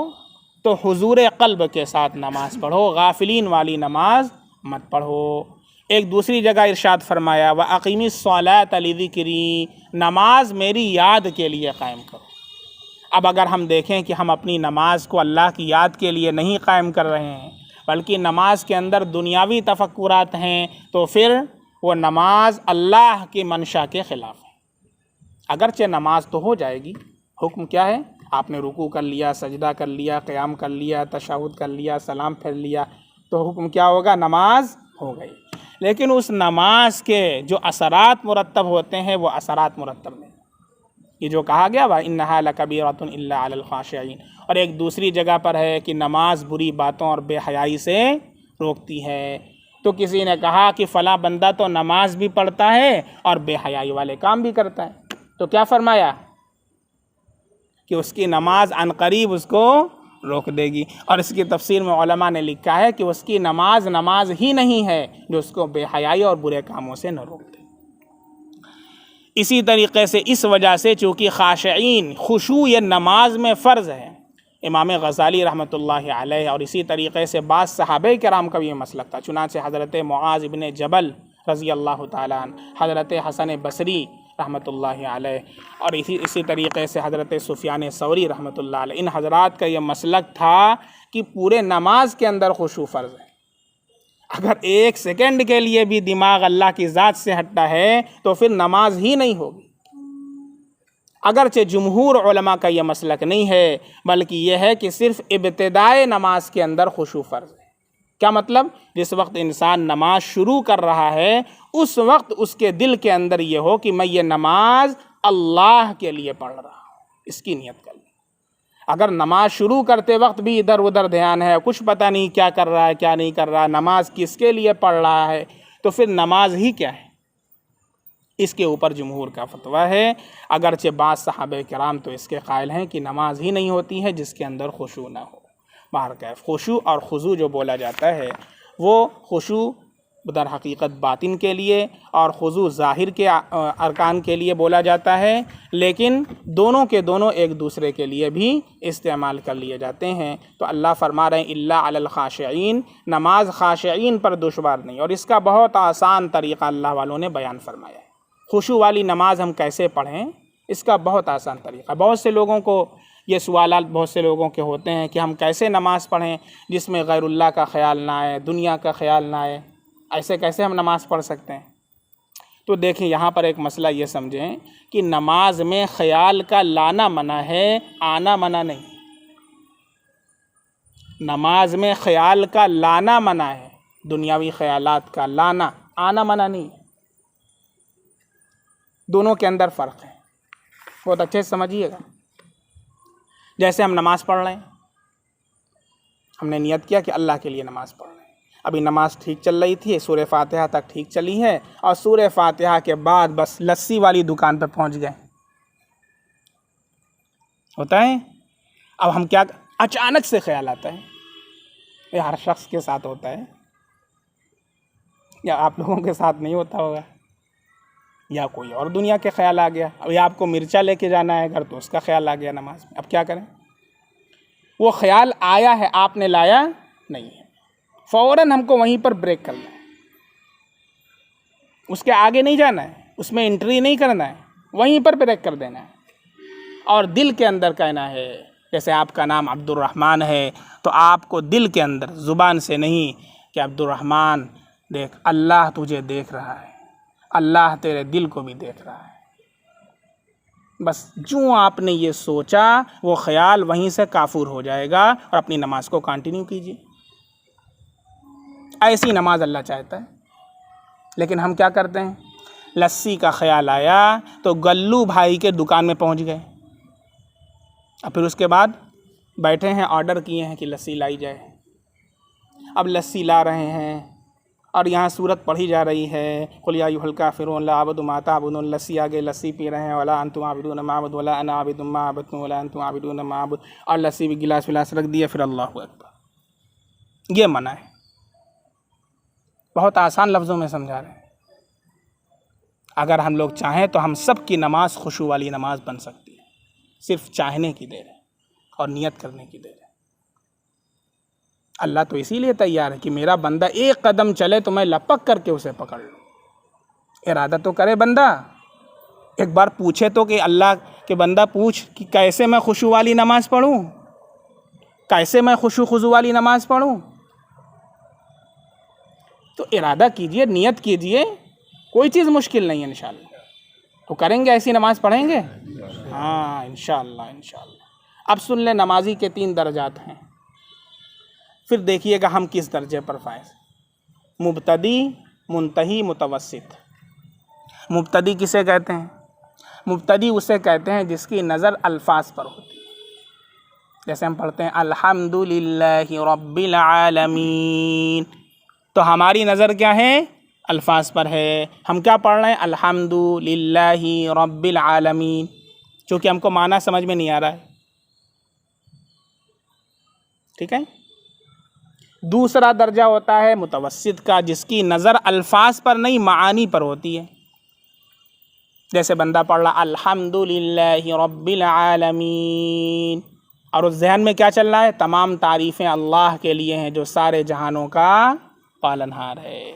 تو حضور قلب کے ساتھ نماز پڑھو، غافلین والی نماز مت پڑھو۔ ایک دوسری جگہ ارشاد فرمایا وَأَقِمِ الصَّلَاةَ لِذِكْرِي، نماز میری یاد کے لیے قائم کرو۔ اب اگر ہم دیکھیں کہ ہم اپنی نماز کو اللہ کی یاد کے لیے نہیں قائم کر رہے ہیں، بلکہ نماز کے اندر دنیاوی تفکرات ہیں، تو پھر وہ نماز اللہ کی منشا کے خلاف ہے۔ اگرچہ نماز تو ہو جائے گی، حکم کیا ہے؟ آپ نے رکوع کر لیا، سجدہ کر لیا، قیام کر لیا، تشہد کر لیا، سلام پھیر لیا، تو حکم کیا ہوگا؟ نماز ہو گئی۔ لیکن اس نماز کے جو اثرات مرتب ہوتے ہیں وہ اثرات مرتب نہیں۔ یہ جو کہا گیا وَإِنَّهَا لَكَبِيرَةٌ إِلَّا عَلَى الْخَاشِعِينَ، اور ایک دوسری جگہ پر ہے کہ نماز بری باتوں اور بے حیائی سے روکتی ہے۔ تو کسی نے کہا کہ فلاں بندہ تو نماز بھی پڑھتا ہے اور بے حیائی والے کام بھی کرتا ہے، تو کیا فرمایا کہ اس کی نماز عنقریب اس کو روک دے گی۔ اور اس کی تفسیر میں علماء نے لکھا ہے کہ اس کی نماز نماز ہی نہیں ہے جو اس کو بے حیائی اور برے کاموں سے نہ روک دے۔ اسی طریقے سے اس وجہ سے چونکہ خاشعین، خشوع یہ نماز میں فرض ہے، امام غزالی رحمۃ اللہ علیہ اور اسی طریقے سے بعض صحابہ کرام کا بھی یہ مسلک تھا، چنانچہ حضرت معاذ ابن جبل رضی اللہ تعالیٰ عنہ، حضرت حسن بصری رحمۃ اللہ علیہ، اور اسی طریقے سے حضرت سفیان ثوری رحمۃ اللہ علیہ، ان حضرات کا یہ مسلک تھا کہ پورے نماز کے اندر خشوع فرض ہے۔ اگر ایک سیکنڈ کے لیے بھی دماغ اللہ کی ذات سے ہٹتا ہے تو پھر نماز ہی نہیں ہوگی۔ اگرچہ جمہور علماء کا یہ مسلک نہیں ہے، بلکہ یہ ہے کہ صرف ابتدائے نماز کے اندر خشوع فرض ہے۔ کیا مطلب؟ جس وقت انسان نماز شروع کر رہا ہے اس وقت اس کے دل کے اندر یہ ہو کہ میں یہ نماز اللہ کے لیے پڑھ رہا ہوں، اس کی نیت کر لیں۔ اگر نماز شروع کرتے وقت بھی ادھر ادھر دھیان ہے، کچھ پتہ نہیں کیا کر رہا ہے کیا نہیں کر رہا، نماز کس کے لیے پڑھ رہا ہے، تو پھر نماز ہی کیا ہے؟ اس کے اوپر جمہور کا فتویٰ ہے، اگرچہ بعض صحابہ کرام تو اس کے قائل ہیں کہ نماز ہی نہیں ہوتی ہے جس کے اندر خشوع نہ ہو۔ بہرکیف خشوع اور خضوع جو بولا جاتا ہے وہ خشوع در حقیقت باطن کے لیے اور خضوع ظاہر کے ارکان کے لیے بولا جاتا ہے، لیکن دونوں کے دونوں ایک دوسرے کے لیے بھی استعمال کر لیے جاتے ہیں۔ تو اللہ فرما رہے ہیں الا علی الخاشعین، نماز خاشعین پر دشوار نہیں، اور اس کا بہت آسان طریقہ اللہ والوں نے بیان فرمایا ہے۔ خشوع والی نماز ہم کیسے پڑھیں، اس کا بہت آسان طریقہ۔ بہت سے لوگوں کو یہ سوالات بہت سے لوگوں کے ہوتے ہیں کہ ہم کیسے نماز پڑھیں جس میں غیر اللہ کا خیال نہ آئے، دنیا کا خیال نہ آئے، ایسے کیسے ہم نماز پڑھ سکتے ہیں؟ تو دیکھیں یہاں پر ایک مسئلہ یہ سمجھیں کہ نماز میں خیال کا لانا منع ہے، آنا منع نہیں۔ نماز میں خیال کا لانا منع ہے، دنیاوی خیالات کا لانا، آنا منع نہیں۔ دونوں کے اندر فرق ہے، بہت اچھے سے سمجھیے گا۔ جیسے ہم نماز پڑھ رہے ہیں، ہم نے نیت کیا کہ اللہ کے لیے نماز پڑھ رہے ہیں، ابھی نماز ٹھیک چل رہی تھی، سورہ فاتحہ تک ٹھیک چلی ہے، اور سورہ فاتحہ کے بعد بس لسی والی دکان پہ پہنچ گئے، ہوتا ہے۔ اب ہم کیا، اچانک سے خیال آتا ہے، یہ ہر شخص کے ساتھ ہوتا ہے، یا آپ لوگوں کے ساتھ نہیں ہوتا ہوگا، یا کوئی اور دنیا کے خیال آ گیا، ابھی آپ کو مرچا لے کے جانا ہے گھر تو اس کا خیال آ گیا نماز میں، اب کیا کریں؟ وہ خیال آیا ہے، آپ نے لایا نہیں ہے، فوراً ہم کو وہیں پر بریک کرنا ہے، اس کے آگے نہیں جانا ہے، اس میں انٹری نہیں کرنا ہے، وہیں پر بریک کر دینا ہے، اور دل کے اندر کہنا ہے، جیسے آپ کا نام عبد الرحمن ہے تو آپ کو دل کے اندر، زبان سے نہیں، کہ عبد الرحمن دیکھ، اللہ تجھے دیکھ رہا ہے، اللہ تیرے دل کو بھی دیکھ رہا ہے۔ بس جو آپ نے یہ سوچا وہ خیال وہیں سے کافور ہو جائے گا، اور اپنی نماز کو کنٹینیو کیجیے۔ ایسی نماز اللہ چاہتا ہے، لیکن ہم کیا کرتے ہیں؟ لسی کا خیال آیا تو گلو بھائی کے دکان میں پہنچ گئے، اور پھر اس کے بعد بیٹھے ہیں، آرڈر کیے ہیں کہ لسی لائی جائے، اب لسی لا رہے ہیں، اور یہاں سورت پڑھی جا رہی ہے، قل یا ایھا الکافرون لا اعبد ما تعبدون، لسی آگے لسی پی رہے ہیں، ولا انتم عابدون ما اعبد ولا انا عابد ما عبدتم ولا انتم عابدون ما اعبد، اور لسی بھی گلاس ولاس رکھ دیا، پھر اللہ اکبر۔ یہ منع ہے، بہت آسان لفظوں میں سمجھا رہے ہیں۔ اگر ہم لوگ چاہیں تو ہم سب کی نماز خشوع والی نماز بن سکتی ہے، صرف چاہنے کی دیر ہے اور نیت کرنے کی دیر ہے۔ اللہ تو اسی لیے تیار ہے کہ میرا بندہ ایک قدم چلے تو میں لپک کر کے اسے پکڑ لوں۔ ارادہ تو کرے بندہ، ایک بار پوچھے تو کہ اللہ کے بندہ پوچھ کہ کیسے میں خشوع والی نماز پڑھوں، کیسے میں خشوع خضوع والی نماز پڑھوں؟ تو ارادہ کیجئے، نیت کیجئے، کوئی چیز مشکل نہیں ہے، انشاءاللہ تو کریں گے، ایسی نماز پڑھیں گے، ہاں انشاءاللہ انشاءاللہ۔ اب سن لیں، نمازی کے 3 درجات ہیں، پھر دیکھیے گا ہم کس درجے پر فائز۔ مبتدی، منتہی، متوسط۔ مبتدی کسے کہتے ہیں؟ مبتدی اسے کہتے ہیں جس کی نظر الفاظ پر ہوتی ہے، جیسے ہم پڑھتے ہیں الحمدللہ رب العالمین، تو ہماری نظر کیا ہے؟ الفاظ پر ہے، ہم کیا پڑھ رہے ہیں؟ الحمدللہ رب العالمین، چونکہ ہم کو معنی سمجھ میں نہیں آ رہا ہے، ٹھیک ہے۔ دوسرا درجہ ہوتا ہے متوسط کا، جس کی نظر الفاظ پر نہیں، معانی پر ہوتی ہے، جیسے بندہ پڑھ رہا الحمدللہ رب العالمین، اور اس ذہن میں کیا چل رہا ہے؟ تمام تعریفیں اللہ کے لیے ہیں جو سارے جہانوں کا پالنہار ہے۔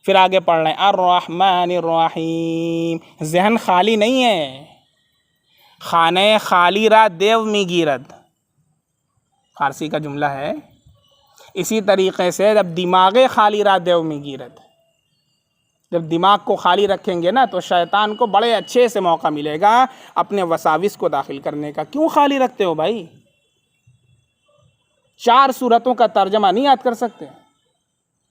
پھر آگے پڑھ رہے ہیں الرحمن الرحیم، ذہن خالی نہیں ہے، خانہ خالی را دیو می گیرد، فارسی کا جملہ ہے۔ اسی طریقے سے جب دماغ خالی را دیو می گیرد، جب دماغ کو خالی رکھیں گے نا تو شیطان کو بڑے اچھے سے موقع ملے گا اپنے وساوس کو داخل کرنے کا۔ کیوں خالی رکھتے ہو بھائی؟ 4 سورتوں کا ترجمہ نہیں یاد کر سکتے؟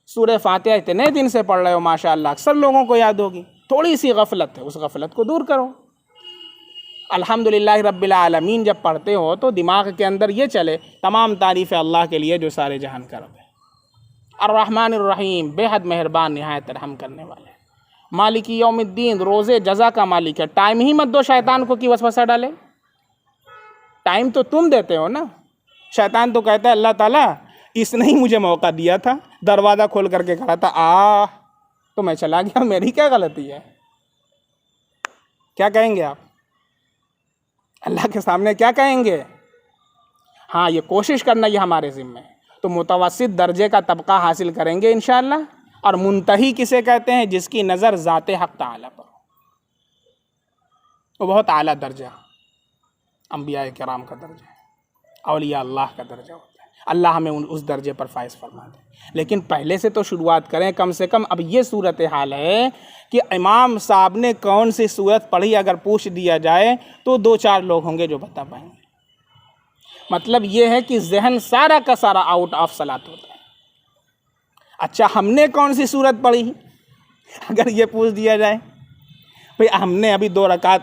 سورہ فاتحہ اتنے دن سے پڑھ رہے ہو ماشاءاللہ، اکثر لوگوں کو یاد ہوگی، تھوڑی سی غفلت ہے، اس غفلت کو دور کرو۔ الحمدللہ رب العالمین جب پڑھتے ہو تو دماغ کے اندر یہ چلے تمام تعریف اللہ کے لیے جو سارے جہان کا رب ہے، الرحمن الرحیم بے حد مہربان نہایت رحم کرنے والے، مالکی یوم الدین روزے جزا کا مالک ہے۔ ٹائم ہی مت دو شیطان کو کہ وسوسہ ڈالے، ٹائم تو تم دیتے ہو نا۔ شیطان تو کہتا ہے اللہ تعالیٰ اس نے ہی مجھے موقع دیا تھا، دروازہ کھول کر کے کھڑا تھا تو میں چلا گیا، میری کیا غلطی ہے؟ کیا کہیں گے آپ اللہ کے سامنے؟ کیا کہیں گے؟ ہاں یہ کوشش کرنا یہ ہمارے ذمہ ہے، تو متوسط درجے کا طبقہ حاصل کریں گے انشاءاللہ۔ اور منتہی کسے کہتے ہیں؟ جس کی نظر ذات حق تعالی پر، وہ بہت اعلیٰ درجہ انبیاء کرام کا درجہ ہے، اولیاء اللہ کا درجہ ہوتا ہے۔ اللہ ہمیں اس درجے پر فائز فرما دے۔ لیکن پہلے سے تو شروعات کریں، کم سے کم اب یہ صورتحال ہے کہ امام صاحب نے کون سی صورت پڑھی اگر پوچھ دیا جائے تو 2-4 لوگ ہوں گے جو بتا پائیں گے۔ مطلب یہ ہے کہ ذہن سارا کا سارا آؤٹ آف صلاۃ ہوتا ہے۔ اچھا ہم نے کون سی صورت پڑھی اگر یہ پوچھ دیا جائے، بھئی ہم نے ابھی 2 رکعت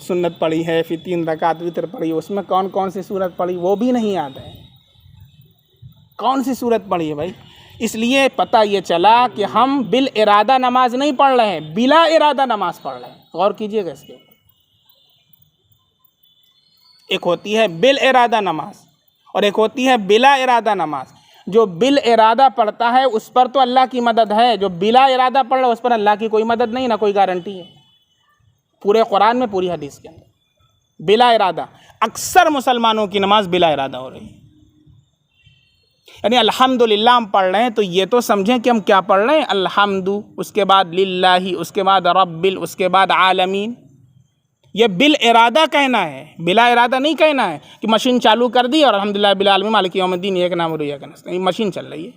سنت پڑھی ہے، پھر 3 رکعت وتر پڑھی، اس میں کون سی صورت پڑھی وہ بھی نہیں یاد ہے، کون سی صورت پڑھی ہے بھائی؟ اس لیے پتہ یہ چلا کہ ہم بالارادہ نماز نہیں پڑھ رہے ہیں، بلا ارادہ نماز پڑھ رہے ہیں۔ غور کیجئے گا اس کے اوپر۔ ایک ہوتی ہے بالارادہ نماز اور ایک ہوتی ہے بلا ارادہ نماز۔ جو بالارادہ پڑھتا ہے اس پر تو اللہ کی مدد ہے، جو بلا ارادہ پڑھ رہا ہے اس پر اللہ کی کوئی مدد نہیں، نہ کوئی گارنٹی ہے۔ پورے قرآن میں، پوری حدیث کے اندر بلا ارادہ، اکثر مسلمانوں کی نماز بلا ارادہ ہو رہی ہے۔ یعنی الحمدللہ ہم پڑھ رہے ہیں تو یہ تو سمجھیں کہ ہم کیا پڑھ رہے ہیں، الحمد، اس کے بعد للہ، اس کے بعد رب، اس کے بعد عالمین۔ یہ بالارادہ کہنا ہے، بلا ارادہ نہیں کہنا ہے کہ مشین چالو کر دی اور الحمدللہ بالعالمین مالک یوم الدین ایک نام ریا کا نستعین، مشین چل رہی ہے۔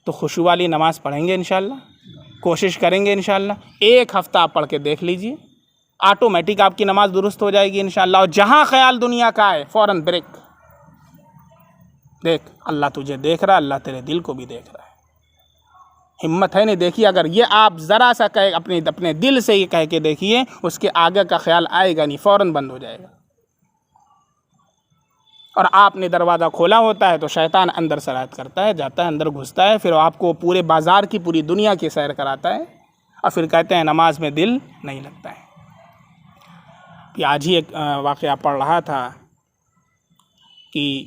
تو خشوع والی نماز پڑھیں گے انشاءاللہ، کوشش کریں گے انشاءاللہ۔ 1 ہفتہ آپ پڑھ کے دیکھ لیجئے، آٹومیٹک آپ کی نماز درست ہو جائے گی انشاءاللہ۔ اور جہاں خیال دنیا کا ہے فوراً بریک، دیکھ اللہ تجھے دیکھ رہا، اللہ تیرے دل کو بھی دیکھ رہا ہے۔ ہمت ہے نہیں؟ دیکھیے اگر یہ آپ ذرا سا کہے اپنے دل سے یہ کہہ کے دیکھیے، اس کے آگے کا خیال آئے گا نہیں، فوراً بند ہو جائے گا۔ اور آپ نے دروازہ کھولا ہوتا ہے تو شیطان اندر سرایت کرتا ہے، جاتا ہے اندر گھستا ہے، پھر آپ کو پورے بازار کی، پوری دنیا کی سیر کراتا ہے، اور پھر کہتے ہیں نماز میں دل نہیں لگتا ہے۔ آج ہی ایک واقعہ پڑھ رہا تھا کہ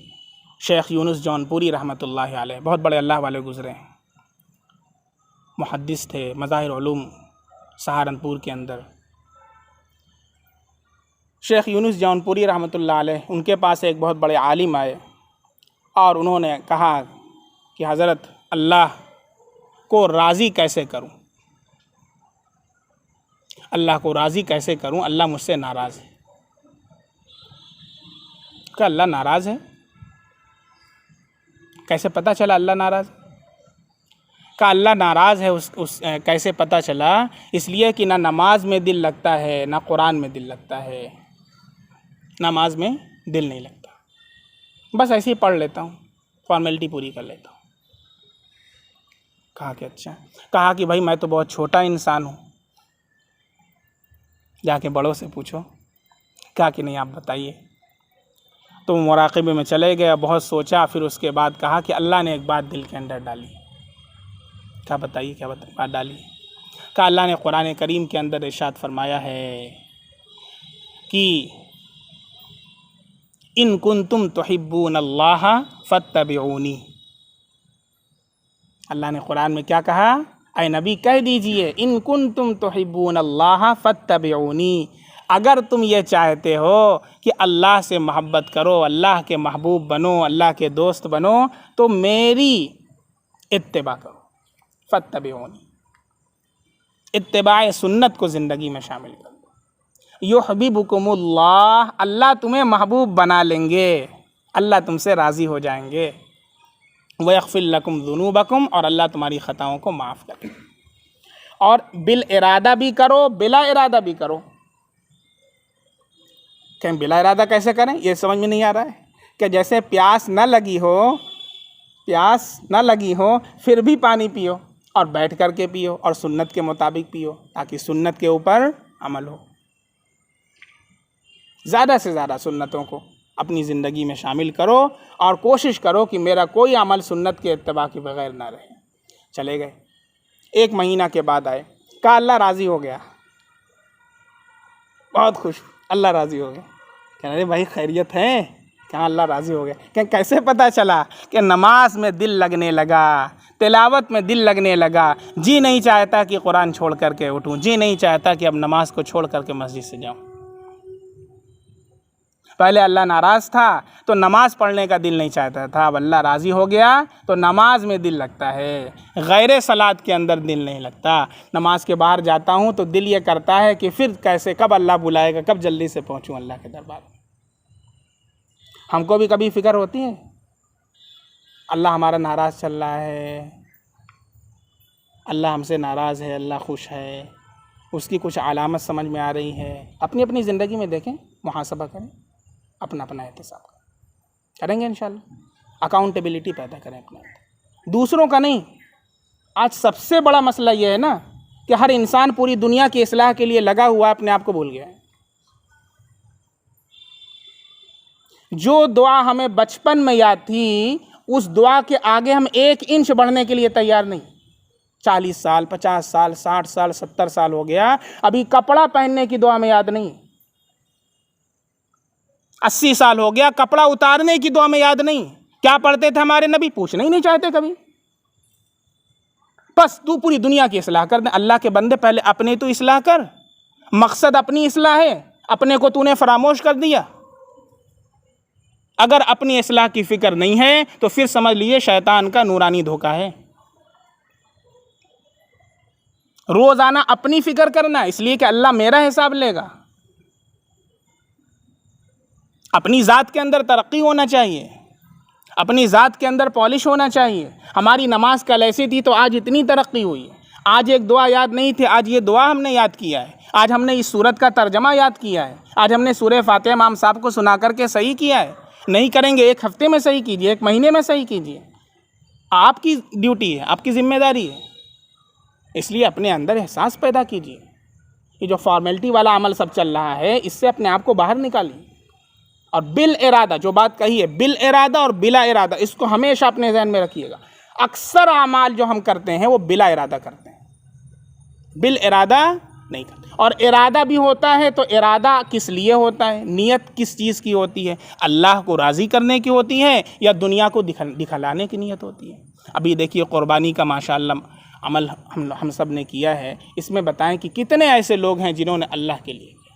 شیخ یونس جونپوری رحمۃ اللہ علیہ، بہت بڑے اللہ والے گزرے ہیں، محدث تھے، مظاہر علوم سہارنپور کے اندر۔ شیخ یونس جونپوری رحمۃ اللہ علیہ، ان کے پاس ایک بہت بڑے عالم آئے اور انہوں نے کہا کہ حضرت اللہ کو راضی کیسے کروں، اللہ کو راضی کیسے کروں، اللہ مجھ سے ناراض ہے۔ کہ اللہ ناراض ہے؟ کیسے پتہ چلا اللہ ناراض ہے؟ کہ اللہ ناراض ہے کیسے پتہ چلا؟ اس لیے کہ نہ نماز میں دل لگتا ہے، نہ قرآن میں دل لگتا ہے، نماز میں دل نہیں لگتا، بس ایسے ہی پڑھ لیتا ہوں، فارمیلٹی پوری کر لیتا ہوں۔ کہا کہ اچھا، کہا کہ بھائی میں تو بہت چھوٹا انسان ہوں، جا کے بڑوں سے پوچھو۔ کہا کہ نہیں آپ بتائیے۔ تو مراقبے میں چلے گیا، بہت سوچا، پھر اس کے بعد کہا کہ اللہ نے ایک بات دل کے اندر ڈالی۔ کیا بتائیے؟ کیا بات ڈالی؟ کہا اللہ نے قرآن کریم کے اندر ارشاد فرمایا ہے کہ ان کنتم تحبون اللہ فاتبعونی۔ اللہ نے قرآن میں کیا کہا؟ اے نبی کہہ دیجئے ان کنتم تحبون اللہ فاتبعونی، اگر تم یہ چاہتے ہو کہ اللہ سے محبت کرو، اللہ کے محبوب بنو، اللہ کے دوست بنو، تو میری اتباع کرو۔ فاتبعونی، اتباع سنت کو زندگی میں شامل کرو۔ یحببکم اللہ، اللہ تمہیں محبوب بنا لیں گے، اللہ تم سے راضی ہو جائیں گے۔ وَيَغْفِرْ لَكُمْ ذُنُوبَكُمْ، اور اللہ تمہاری خطاؤں کو معاف کر دے۔ اور بالارادہ بھی کرو، بلا ارادہ بھی کرو۔ کہ بلا ارادہ کیسے کریں یہ سمجھ میں نہیں آ رہا ہے کہ جیسے پیاس نہ لگی ہو پھر بھی پانی پیو، اور بیٹھ کر کے پیو اور سنت کے مطابق پیو تاکہ سنت کے اوپر عمل ہو۔ زیادہ سے زیادہ سنتوں کو اپنی زندگی میں شامل کرو اور کوشش کرو کہ میرا کوئی عمل سنت کے اتباع کے بغیر نہ رہے۔ چلے گئے، 1 مہینہ کے بعد آئے، کہا اللہ راضی ہو گیا، بہت خوش، اللہ راضی ہو گیا۔ کہہ رہے بھائی خیریت ہے؟ کہاں اللہ راضی ہو گیا؟ کہ کیسے پتہ چلا؟ کہ نماز میں دل لگنے لگا، تلاوت میں دل لگنے لگا، جی نہیں چاہتا کہ قرآن چھوڑ کر کے اٹھوں، جی نہیں چاہتا کہ اب نماز کو چھوڑ کر کے مسجد سے جاؤں۔ پہلے اللہ ناراض تھا تو نماز پڑھنے کا دل نہیں چاہتا تھا، اب اللہ راضی ہو گیا تو نماز میں دل لگتا ہے، غیر صلاۃ کے اندر دل نہیں لگتا۔ نماز کے باہر جاتا ہوں تو دل یہ کرتا ہے کہ پھر کیسے، کب اللہ بلائے گا، کب جلدی سے پہنچوں اللہ کے دربار میں۔ ہم کو بھی کبھی فکر ہوتی ہے اللہ ہمارا ناراض چل رہا ہے، اللہ ہم سے ناراض ہے، اللہ خوش ہے، اس کی کچھ علامت سمجھ میں آ رہی ہے؟ اپنی اپنی زندگی میں دیکھیں، محاسبہ کریں، اپنا اپنا احتساب کریں گے انشاءاللہ، اکاؤنٹیبلٹی پیدا کریں اپنے، دوسروں کا نہیں۔ آج سب سے بڑا مسئلہ یہ ہے نا کہ ہر انسان پوری دنیا کی اصلاح کے لیے لگا ہوا ہے، اپنے آپ کو بھول گیا ہے۔ جو دعا ہمیں بچپن میں یاد تھی اس دعا کے آگے ہم 1 انچ بڑھنے کے لیے تیار نہیں۔ 40 سال، 50 سال، 60 سال، 70 سال ہو گیا، ابھی کپڑا پہننے کی دعا میں یاد نہیں۔ 80 سال ہو گیا، کپڑا اتارنے کی دعا میں یاد نہیں۔ کیا پڑھتے تھے ہمارے نبی؟ پوچھنا ہی نہیں چاہتے کبھی۔ بس تو پوری دنیا کی اصلاح کر دیں۔ اللہ کے بندے پہلے اپنے تو اصلاح کر، مقصد اپنی اصلاح ہے، اپنے کو تو نے فراموش کر دیا۔ اگر اپنی اصلاح کی فکر نہیں ہے تو پھر سمجھ لیجیے شیطان کا نورانی دھوکہ ہے۔ روزانہ اپنی فکر کرنا اس لیے کہ اللہ میرا حساب لے گا۔ اپنی ذات کے اندر ترقی ہونا چاہیے، اپنی ذات کے اندر پالش ہونا چاہیے۔ ہماری نماز کل ایسی تھی تو آج اتنی ترقی ہوئی ہے۔ آج ایک دعا یاد نہیں تھی، آج یہ دعا ہم نے یاد کیا ہے۔ آج ہم نے اس سورت کا ترجمہ یاد کیا ہے۔ آج ہم نے سورہ فاتحہ امام صاحب کو سنا کر کے صحیح کیا ہے۔ نہیں کریں گے 1 ہفتے میں صحیح کیجئے، 1 مہینے میں صحیح کیجئے۔ آپ کی ڈیوٹی ہے، آپ کی ذمہ داری ہے۔ اس لیے اپنے اندر احساس پیدا کیجئے۔ یہ جو فارمیلٹی والا عمل سب چل رہا ہے اس سے اپنے آپ کو باہر نکالیے، اور بالارادہ جو بات کہی ہے، بالارادہ اور بلا ارادہ، اس کو ہمیشہ اپنے ذہن میں رکھیے گا۔ اکثر اعمال جو ہم کرتے ہیں وہ بلا ارادہ کرتے ہیں، بالارادہ نہیں کرتے۔ اور ارادہ بھی ہوتا ہے تو ارادہ کس لیے ہوتا ہے؟ نیت کس چیز کی ہوتی ہے؟ اللہ کو راضی کرنے کی ہوتی ہے یا دنیا کو دکھلانے کی نیت ہوتی ہے؟ ابھی دیکھیے قربانی کا ماشاءاللہ عمل ہم سب نے کیا ہے، اس میں بتائیں کہ کتنے ایسے لوگ ہیں جنہوں نے اللہ کے لیے کیا۔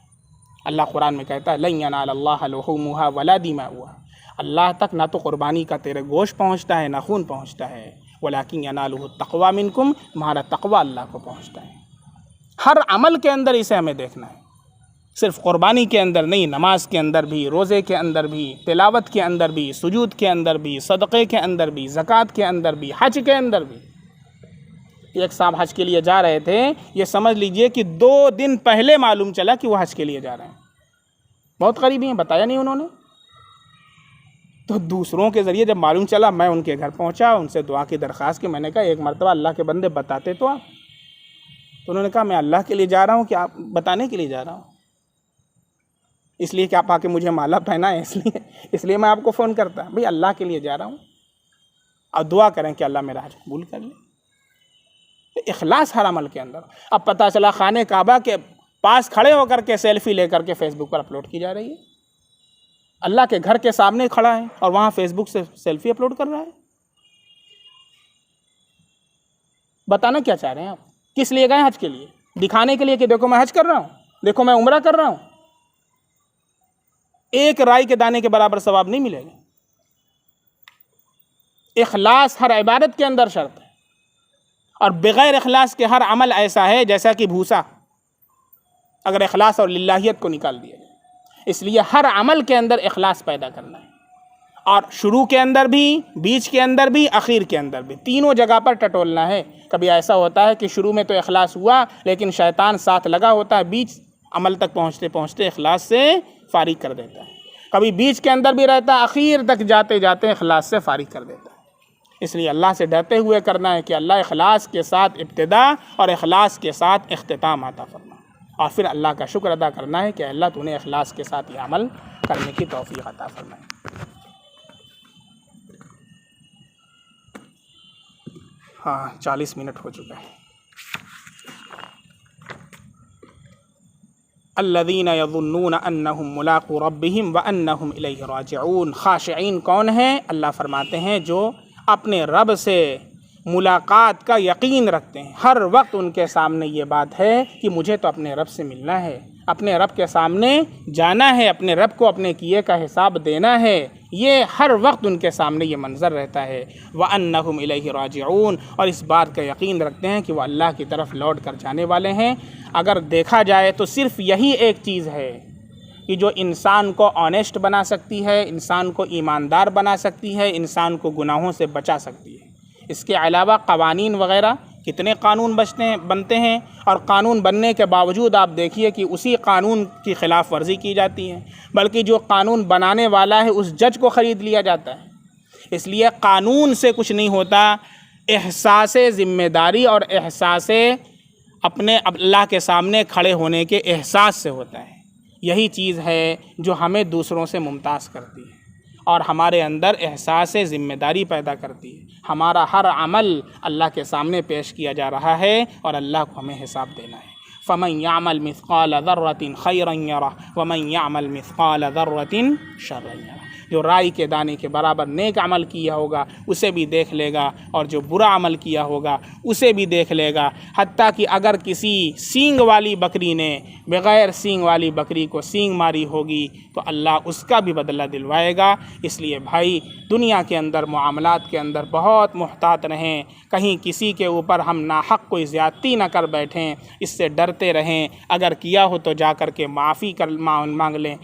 اللہ قرآن میں کہتا ہے لَن يَنَالَ اللَّهَ لُحُومُهَا وَلَا دِمَاؤُهَا، اللہ تک نہ تو قربانی کا تیرے گوشت پہنچتا ہے نہ خون پہنچتا ہے، وَلَكِنْ يَنَالُهُ التَّقْوَى مِنْكُمْ، تمہارا تقوی اللہ کو پہنچتا ہے۔ ہر عمل کے اندر اسے ہمیں دیکھنا ہے، صرف قربانی کے اندر نہیں، نماز کے اندر بھی، روزے کے اندر بھی، تلاوت کے اندر بھی، سجود کے اندر بھی، صدقے کے اندر بھی، زکوٰۃ کے اندر بھی، حج کے اندر بھی۔ ایک صاحب حج کے لیے جا رہے تھے، یہ سمجھ لیجئے کہ 2 دن پہلے معلوم چلا کہ وہ حج کے لیے جا رہے ہیں، بہت قریبی ہیں، بتایا نہیں انہوں نے۔ تو دوسروں کے ذریعے جب معلوم چلا، میں ان کے گھر پہنچا، ان سے دعا کی درخواست کی، میں نے کہا ایک مرتبہ اللہ کے بندے بتاتے تو آپ۔ تو انہوں نے کہا میں اللہ کے لیے جا رہا ہوں کہ آپ بتانے کے لیے جا رہا ہوں؟ اس لیے کہ آپ آ کے مجھے مالا پہنا ہے، اس لیے میں آپ کو فون کرتا بھئی اللہ کے لیے جا رہا ہوں، اور دعا کریں کہ اللہ میرا حج قبول کر لے۔ اخلاص ہر عمل کے اندر۔ اب پتہ چلا خانہ کعبہ کے پاس کھڑے ہو کر کے سیلفی لے کر کے فیس بک پر اپلوڈ کی جا رہی ہے، اللہ کے گھر کے سامنے کھڑا ہے اور وہاں فیس بک سے سیلفی اپلوڈ کر رہا ہے۔ بتانا کیا چاہ رہے ہیں آپ؟ کس لیے گئے حج کے لیے؟ دکھانے کے لیے کہ دیکھو میں حج کر رہا ہوں، دیکھو میں عمرہ کر رہا ہوں۔ ایک رائی کے دانے کے برابر ثواب نہیں ملے گا۔ اخلاص ہر عبادت کے اندر شرط ہے، اور بغیر اخلاص کے ہر عمل ایسا ہے جیسا کہ بھوسا، اگر اخلاص اور للہیت کو نکال دیا جائے۔ اس لیے ہر عمل کے اندر اخلاص پیدا کرنا ہے، اور شروع کے اندر بھی، بیچ کے اندر بھی، اخیر کے اندر بھی، تینوں جگہ پر ٹٹولنا ہے۔ کبھی ایسا ہوتا ہے کہ شروع میں تو اخلاص ہوا لیکن شیطان ساتھ لگا ہوتا ہے، بیچ عمل تک پہنچتے پہنچتے اخلاص سے فارغ کر دیتا ہے۔ کبھی بیچ کے اندر بھی رہتا ہے، اخیر تک جاتے جاتے اخلاص سے فارغ کر دیتا ہے۔ اس لیے اللہ سے ڈرتے ہوئے کرنا ہے کہ اللہ اخلاص کے ساتھ ابتدا اور اخلاص کے ساتھ اختتام عطا فرما، اور پھر اللہ کا شکر ادا کرنا ہے کہ اللہ تو نے اخلاص کے ساتھ یہ عمل کرنے کی توفیق عطا فرمائے۔ ہاں 40 منٹ ہو چکا ہے۔ الذین یظنون انہم ملاقو ربہم وانہم الیہ راجعون، خاشعین کون ہیں؟ اللہ فرماتے ہیں جو اپنے رب سے ملاقات کا یقین رکھتے ہیں، ہر وقت ان کے سامنے یہ بات ہے کہ مجھے تو اپنے رب سے ملنا ہے، اپنے رب کے سامنے جانا ہے، اپنے رب کو اپنے کیے کا حساب دینا ہے، یہ ہر وقت ان کے سامنے یہ منظر رہتا ہے۔ وَأَنَّهُمْ إِلَيْهِ رَاجِعُونَ، اور اس بات کا یقین رکھتے ہیں کہ وہ اللہ کی طرف لوٹ کر جانے والے ہیں۔ اگر دیکھا جائے تو صرف یہی ایک چیز ہے کہ جو انسان کو آنیسٹ بنا سکتی ہے، انسان کو ایماندار بنا سکتی ہے، انسان کو گناہوں سے بچا سکتی ہے۔ اس کے علاوہ قوانین وغیرہ کتنے قانون بنتے ہیں، اور قانون بننے کے باوجود آپ دیکھیے کہ اسی قانون کی خلاف ورزی کی جاتی ہے، بلکہ جو قانون بنانے والا ہے اس جج کو خرید لیا جاتا ہے۔ اس لیے قانون سے کچھ نہیں ہوتا، احساس ذمہ داری اور احساس اپنے اللہ کے سامنے کھڑے ہونے کے احساس سے ہوتا ہے۔ یہی چیز ہے جو ہمیں دوسروں سے ممتاز کرتی ہے اور ہمارے اندر احساس ذمہ داری پیدا کرتی ہے۔ ہمارا ہر عمل اللہ کے سامنے پیش کیا جا رہا ہے اور اللہ کو ہمیں حساب دینا ہے۔ فَمَن يَعْمَلْ مِثْقَالَ ذَرَّةٍ خَيْرًا يَرَهُ وَمَن يَعْمَلْ مِثْقَالَ ذَرَّةٍ شَرًّا يَرَهُ، جو رائی کے دانے کے برابر نیک عمل کیا ہوگا اسے بھی دیکھ لے گا، اور جو برا عمل کیا ہوگا اسے بھی دیکھ لے گا۔ حتیٰ کہ اگر کسی سینگ والی بکری نے بغیر سینگ والی بکری کو سینگ ماری ہوگی تو اللہ اس کا بھی بدلہ دلوائے گا۔ اس لیے بھائی دنیا کے اندر معاملات کے اندر بہت محتاط رہیں، کہیں کسی کے اوپر ہم ناحق کوئی زیادتی نہ کر بیٹھیں، اس سے ڈرتے رہیں۔ اگر کیا ہو تو جا کر کے معافی مانگ لیں،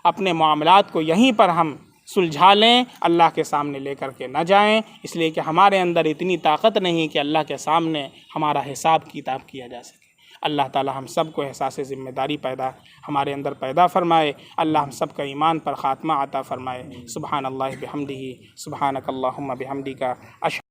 اپنے معاملات کو یہیں پر ہم سلجھا لیں، اللہ کے سامنے لے کر کے نہ جائیں، اس لیے کہ ہمارے اندر اتنی طاقت نہیں کہ اللہ کے سامنے ہمارا حساب کتاب کیا جا سکے۔ اللہ تعالی ہم سب کو احساس ذمہ داری ہمارے اندر پیدا فرمائے، اللہ ہم سب کا ایمان پر خاتمہ عطا فرمائے۔ سبحان اللہ بحمدہ، سبحانک اللہم بحمدک،